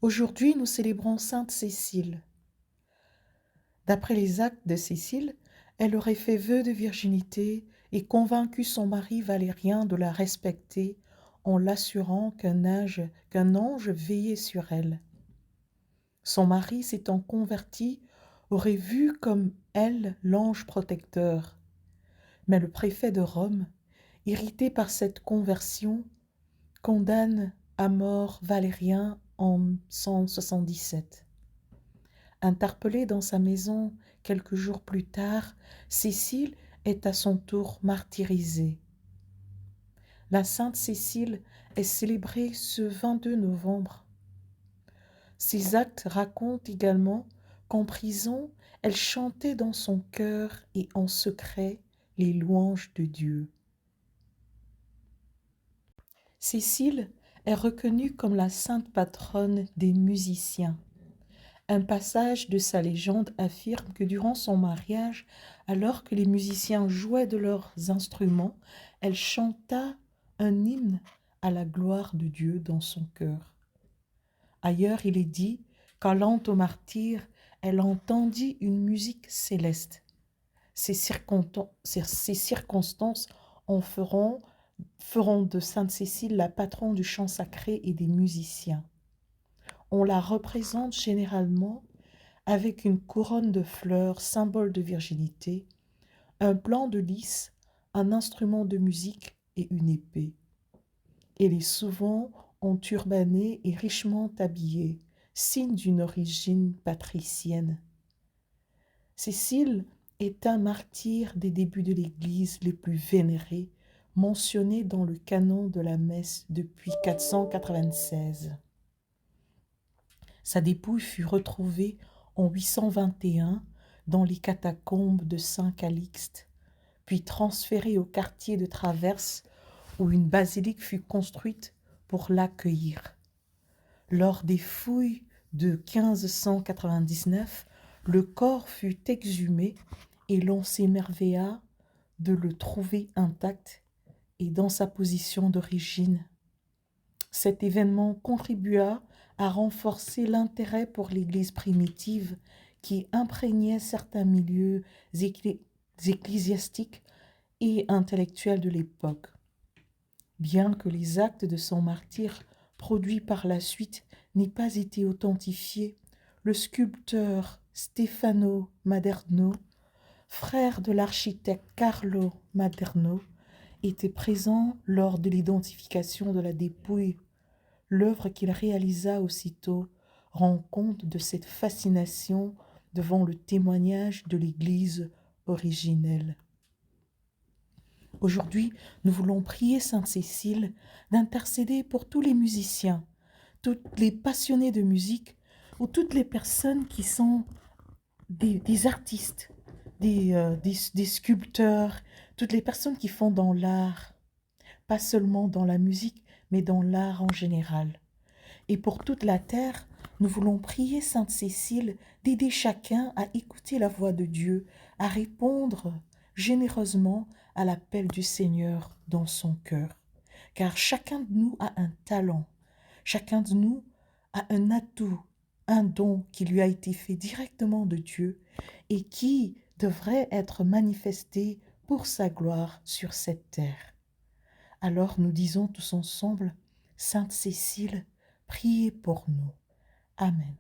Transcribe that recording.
Aujourd'hui, nous célébrons Sainte Cécile. D'après les actes de Cécile, elle aurait fait vœu de virginité et convaincu son mari Valérien de la respecter en l'assurant qu'un ange veillait sur elle. Son mari, s'étant converti, aurait vu comme elle l'ange protecteur. Mais le préfet de Rome, irrité par cette conversion, condamne à mort Valérien en 177. Interpellée dans sa maison quelques jours plus tard, Cécile est à son tour martyrisée. La Sainte Cécile est célébrée ce 22 novembre. Ses actes racontent également qu'en prison, elle chantait dans son cœur et en secret les louanges de Dieu. Cécile est reconnue comme la sainte patronne des musiciens. Un passage de sa légende affirme que durant son mariage, alors que les musiciens jouaient de leurs instruments, elle chanta un hymne à la gloire de Dieu dans son cœur. Ailleurs, il est dit qu'allant au martyre, elle entendit une musique céleste. Ces circonstances feront de Sainte Cécile la patronne du chant sacré et des musiciens. On la représente généralement avec une couronne de fleurs, symbole de virginité, un blanc de lys, un instrument de musique et une épée. Elle est souvent enturbanée et richement habillée, signe d'une origine patricienne. Cécile est un martyr des débuts de l'Église les plus vénérés, mentionné dans le canon de la messe depuis 496. Sa dépouille fut retrouvée en 821 dans les catacombes de Saint-Calixte, puis transférée au quartier de Traverse où une basilique fut construite pour l'accueillir. Lors des fouilles de 1599, le corps fut exhumé et l'on s'émerveilla de le trouver intact et dans sa position d'origine. Cet événement contribua à renforcer l'intérêt pour l'Église primitive qui imprégnait certains milieux ecclésiastiques et intellectuels de l'époque. Bien que les actes de son martyre produits par la suite n'aient pas été authentifiés, le sculpteur Stefano Maderno, frère de l'architecte Carlo Maderno, était présent lors de l'identification de la dépouille. L'œuvre qu'il réalisa aussitôt rend compte de cette fascination devant le témoignage de l'Église originelle. Aujourd'hui, nous voulons prier Sainte Cécile d'intercéder pour tous les musiciens, tous les passionnés de musique ou toutes les personnes qui sont des artistes, des sculpteurs, toutes les personnes qui font dans l'art, pas seulement dans la musique, mais dans l'art en général. Et pour toute la terre, nous voulons prier Sainte Cécile d'aider chacun à écouter la voix de Dieu, à répondre généreusement à l'appel du Seigneur dans son cœur. Car chacun de nous a un talent, chacun de nous a un atout, un don qui lui a été fait directement de Dieu et qui devrait être manifesté pour sa gloire sur cette terre. Alors nous disons tous ensemble, Sainte Cécile, priez pour nous. Amen.